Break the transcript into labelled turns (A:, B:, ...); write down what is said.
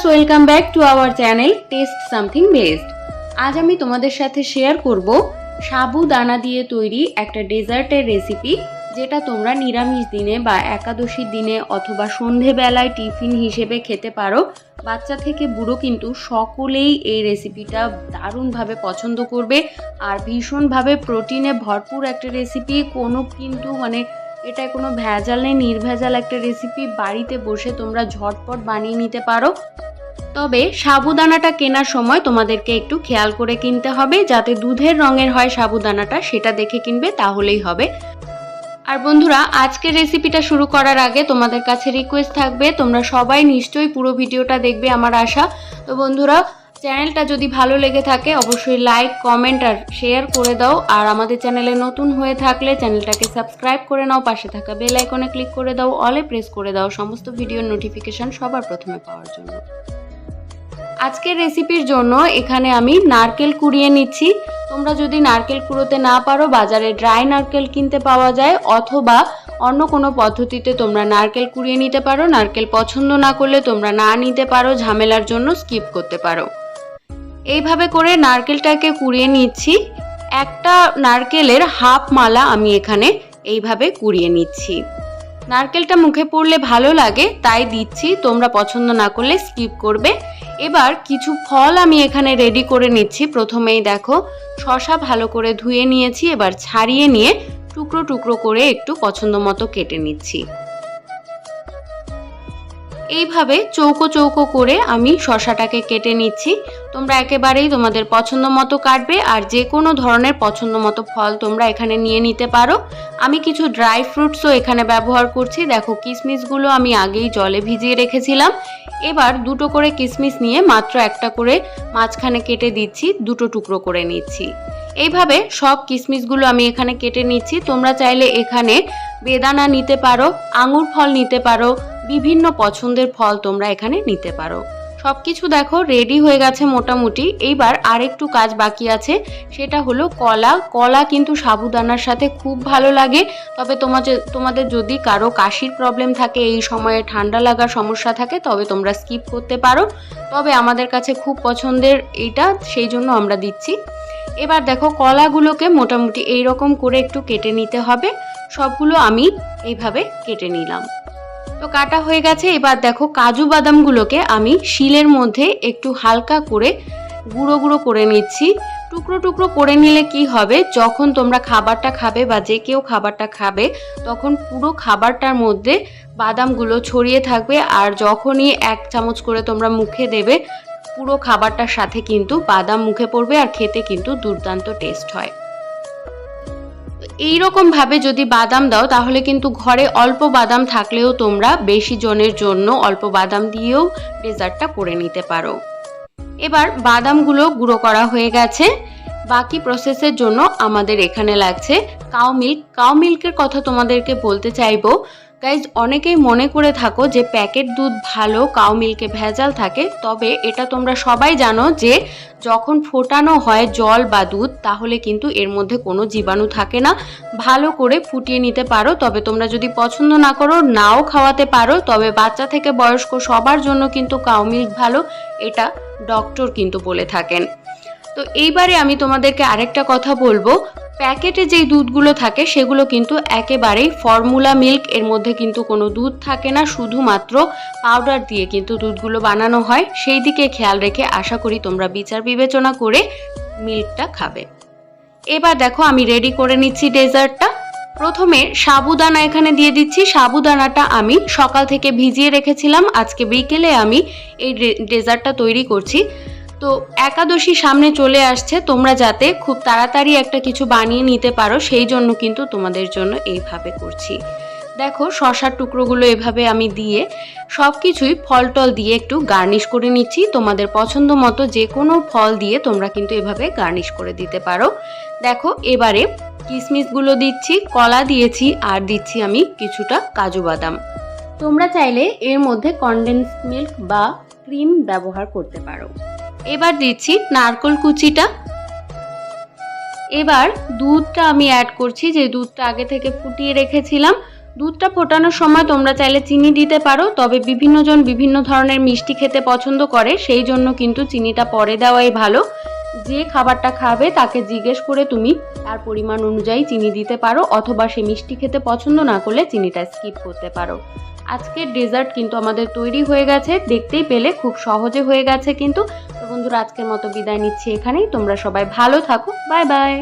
A: Viewers, welcome back to our channel test something best. আজ আমি তোমাদের সাথে শেয়ার করব সাবুদানা দিয়ে তৈরি একটা ডেজার্টের রেসিপি, যেটা তোমরা নিরামিষ দিনে বা একাদশীর দিনে অথবা সন্ধেবেলায় টিফিন হিসেবে খেতে পারো। বাচ্চা থেকে বুড়ো কিন্তু সকলেই এই রেসিপিটা দারুণভাবে পছন্দ করবে। আর ভীষণভাবে প্রোটিনে ভরপুর একটা রেসিপি, কিন্তু এটায় কোনো ভেজাল নেই, নির্ভেজাল একটা রেসিপি। বাড়িতে বসে তোমরা ঝটপট বানিয়ে নিতে পারো। তবে সাবুদানাটা কেনার সময় তোমাদেরকে একটু খেয়াল করে কিনতে হবে, যাতে দুধের রঙের হয় সাবুদানাটা, সেটা দেখে কিনবে, তাহলেই হবে। আর বন্ধুরা, আজকের রেসিপিটা শুরু করার আগে তোমাদের কাছে রিকোয়েস্ট থাকবে, তোমরা সবাই নিশ্চয়ই পুরো ভিডিওটা দেখবে আমার আশা। তো বন্ধুরা, চ্যানেলটা যদি ভালো লেগে থাকে অবশ্যই লাইক, কমেন্ট আর শেয়ার করে দাও। আর আমাদের চ্যানেলে নতুন হয়ে থাকলে চ্যানেলটাকে সাবস্ক্রাইব করে নাও, পাশে থাকা বেল আইকনে ক্লিক করে দাও, অলে প্রেস করে দাও সমস্ত ভিডিওর নোটিফিকেশন সবার প্রথমে পাওয়ার জন্য। আজকের রেসিপির জন্য এখানে আমি নারকেল কুড়িয়ে নিচ্ছি। তোমরা যদি নারকেল কুড়োতে না পারো, বাজারে ড্রাই নারকেল কিনতে পাওয়া যায়, অথবা অন্য কোনো পদ্ধতিতে তোমরা নারকেল কুড়িয়ে নিতে পারো। নারকেল পছন্দ না করলে তোমরা না নিতে পারো, ঝামেলার জন্য স্কিপ করতে পারো। এইভাবে করে নারকেলটাকে কুড়িয়ে নিচ্ছি। একটা নারকেলের হাফ মালা আমি এখানে এইভাবে কুড়িয়ে নিচ্ছি। নারকেলটা মুখে পড়লে ভালো লাগে তাই দিচ্ছি, তোমরা পছন্দ না করলে স্কিপ করবে। এবার কিছু ফল আমি এখানে রেডি করে নিচ্ছি। প্রথমেই দেখো, শসা ভালো করে ধুয়ে নিয়েছি, এবার ছাড়িয়ে নিয়ে টুকরো টুকরো করে একটু পছন্দ মতো কেটে নিচ্ছি। এইভাবে চৌকো চৌকো করে আমি শসাটাকে কেটে নিচ্ছি। তোমরা একেবারেই তোমাদের পছন্দ মতো কাটবে, আর যে কোনো ধরনের পছন্দ মতো ফল তোমরা এখানে নিয়ে নিতে পারো। আমি কিছু ড্রাই ফ্রুটসও এখানে ব্যবহার করছি। দেখো, কিশমিশগুলো আমি আগেই জলে ভিজিয়ে রেখেছিলাম। এবার দুটো করে কিশমিশ নিয়ে মাত্র একটা করে মাঝখানে কেটে দিচ্ছি, দুটো টুকরো করে নিচ্ছি। এইভাবে সব কিশমিশগুলো আমি এখানে কেটে নিচ্ছি। তোমরা চাইলে এখানে বেদানা নিতে পারো, আঙুর ফল নিতে পারো, বিভিন্ন পছন্দের ফল তোমরা এখানে নিতে পারো। সবকিছু দেখো রেডি হয়ে গেছে মোটামুটি। এইবার আরেকটু কাজ বাকি আছে, সেটা হলো কলা। কলা কিন্তু সাবুদানার সাথে খুব ভালো লাগে। তবে তোমাদের যদি কারো কাশির প্রবলেম থাকে, এই সময়ে ঠান্ডা লাগার সমস্যা থাকে, তবে তোমরা স্কিপ করতে পারো। তবে আমাদের কাছে খুব পছন্দের এইটা, সেই জন্য আমরা দিচ্ছি। এবার দেখো, কলাগুলোকে মোটামুটি এইরকম করে একটু কেটে নিতে হবে। সবগুলো আমি এইভাবে কেটে নিলাম। তো কাটা হয়ে গেছে। এবার দেখো, কাজু বাদামগুলোকে আমি শিলের মধ্যে একটু হালকা করে গুঁড়ো গুঁড়ো করে নিচ্ছি। টুকরো টুকরো করে নিলে কি হবে, যখন তোমরা খাবারটা খাবে বা যে কেউ খাবারটা খাবে, তখন পুরো খাবারটার মধ্যে বাদামগুলো ছড়িয়ে থাকবে। আর যখনই এক চামচ করে তোমরা মুখে দেবে, পুরো খাবারটার সাথে কিন্তু বাদাম মুখে পড়বে, আর খেতে কিন্তু দুর্দান্ত টেস্ট হয়। এইরকম ভাবে যদি বাদাম দাও, তাহলে কিন্তু ঘরে অল্প বাদাম থাকলেও তোমরা বেশি জনের জন্য অল্প বাদাম দিয়েও ডেজার্টটা করে নিতে পারো। এবার বাদামগুলো গুঁড়ো করা হয়ে গেছে। বাকি প্রসেসের জন্য আমাদের এখানে লাগছে কাউ মিল্ক। কাউ মিল্কের কথা তোমাদেরকে বলতে চাইবো গাইজ, অনেকেই মনে করে থাকো যে প্যাকেট দুধ ভালো, কাউ মিল্কে ভেজাল থাকে। তবে এটা তোমরা সবাই জানো যে যখন ফোটানো হয় জল বা দুধ, তাহলে কিন্তু এর মধ্যে কোনো জীবাণু থাকে না। ভালো করে ফুটিয়ে নিতে পারো। তবে তোমরা যদি পছন্দ না করো, নাও খাওয়াতে পারো। তবে বাচ্চা থেকে বয়স্ক সবার জন্য কিন্তু কাউ মিল্ক ভালো, এটা ডক্টর কিন্তু বলে থাকেন। তো এইবারে আমি তোমাদেরকে আরেকটা কথা বলবো, প্যাকেটে যেই দুধগুলো থাকে সেগুলো কিন্তু একেবারেই ফর্মুলা মিল্ক। এর মধ্যে কিন্তু কোনো দুধ থাকে না, শুধুমাত্র পাউডার দিয়ে কিন্তু দুধগুলো বানানো হয়। সেই দিকে খেয়াল রেখে আশা করি তোমরা বিচার বিবেচনা করে মিল্কটা খাবে। এবার দেখো, আমি রেডি করে নিচ্ছি ডেজার্টটা। প্রথমে সাবুদানা এখানে দিয়ে দিচ্ছি। সাবুদানাটা আমি সকাল থেকে ভিজিয়ে রেখেছিলাম, আজকে বিকেলে আমি এই ডেজার্টটা তৈরি করছি। তো একাদশী সামনে চলে আসছে, তোমরা যাতে খুব তাড়াতাড়ি একটা কিছু বানিয়ে নিতে পারো, সেই জন্য কিন্তু তোমাদের জন্য এইভাবে করছি। দেখো, শসার টুকরোগুলো এভাবে আমি দিয়ে সব কিছুই ফল টল দিয়ে একটু গার্নিশ করে নিচ্ছি। তোমাদের পছন্দ মতো যে কোনো ফল দিয়ে তোমরা কিন্তু এভাবে গার্নিশ করে দিতে পারো। দেখো, এবারে কিশমিশগুলো দিচ্ছি, কলা দিয়েছি, আর দিচ্ছি আমি কিছুটা কাজু বাদাম। তোমরা চাইলে এর মধ্যে কনডেন্স মিল্ক বা ক্রিম ব্যবহার করতে পারো। এবার দিচ্ছি নারকেল কুচিটা। এবার দুধটা আমি অ্যাড করছি, যে দুধটা আগে থেকে ফুটিয়ে রেখেছিলাম। দুধটা ফোটানোর সময় তোমরা চাইলে চিনি দিতে পারো, তবে বিভিন্ন জন বিভিন্ন ধরনের মিষ্টি খেতে পছন্দ করে, সেই জন্য কিন্তু চিনিটা পরে দেওয়াই ভালো। যে খাবারটা খাবে তাকে জিজ্ঞেস করে তুমি তার পরিমাণ অনুযায়ী চিনি দিতে পারো, অথবা সে মিষ্টি খেতে পছন্দ না করলে চিনিটা স্কিপ করতে পারো। আজকের ডেজার্ট কিন্তু আমাদের তৈরি হয়ে গেছে, দেখতেই পেলে খুব সহজে হয়ে গেছে কিন্তু। তো বন্ধুরা, আজকের মতো বিদায় নিচ্ছি এখানেই। তোমরা সবাই ভালো থাকো, বাই বাই।